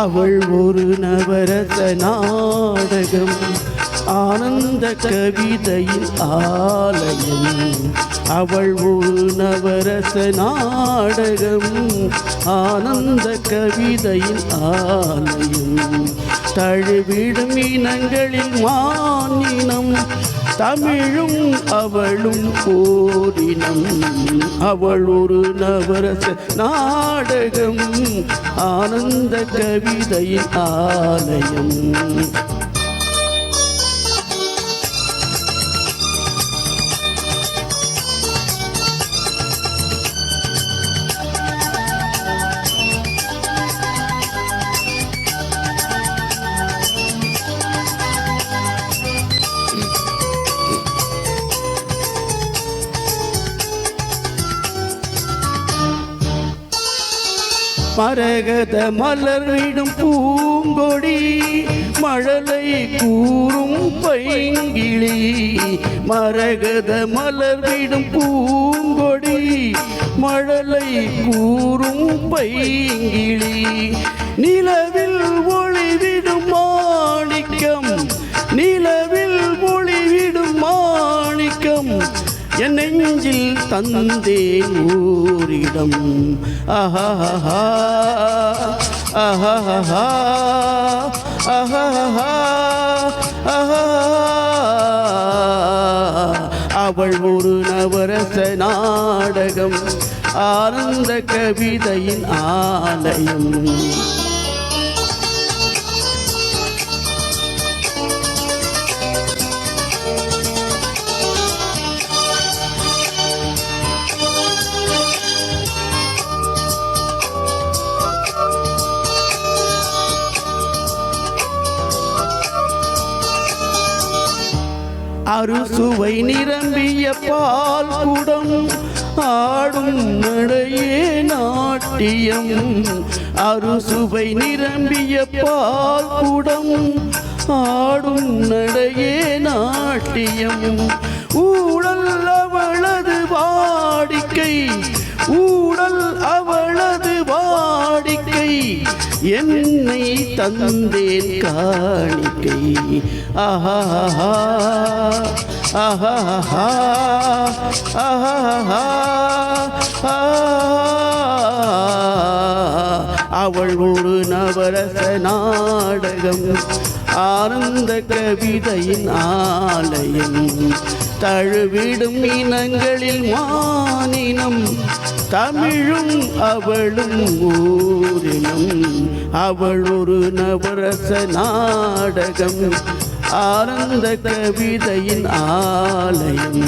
அவள் ஒரு நவரச நாடகம், ஆனந்த கவிதையின் ஆலயம். அவள் ஒரு நவரச நாடகம், ஆனந்த கவிதையின் ஆலயம். தழுவிடும் இனங்களில் மானினம், தமிழும் அவளும் ஓரினம். அவள் ஒரு நவரச நாடகம், ஆனந்த கவிதையின் ஆலயம். மரகத மலர்விடும் பூங்கொடி, மழலை கூறும் பைங்கிளி. மரகத மலர்விடும் பூங்கொடி, மழலை கூறும் பைங்கிளி. நிலவில் ஒளிவிடும் மாணிக்கம், நிலவில் ஒளிவிடும் மாணிக்கம். என் நெஞ்சில் தந்தேன் ஓரிடம். ஆஹா ஆஹா ஆஹா ஆஹா. அவள் ஒரு நவரச நாடகம், ஆனந்த கவிதையின் ஆலயம். அறுசுவை நிரம்பிய பால் குடம், ஆடும் நடையே நாட்டியம். அறுசுவை நிரம்பிய பால் குடம், ஆடும் நடையே நாட்டியம். ஊழல் அவளது வாடிக்கை, ஊழல் அவளது வாடிக்கை. என்னை தந்தேன் காணிக்கை. ஆஹா ஆஹா ஆஹா. அவள் ஒரு நவரச நாடகம், ஆனந்த கவிதையின் ஆலயம். தழுவிடும் இனங்களில் மானினம், தமிழும் அவளும் ஓரினம். அவள் ஒரு நவரச நாடகம், ஆனந்த கவிதையின் ஆலயம்.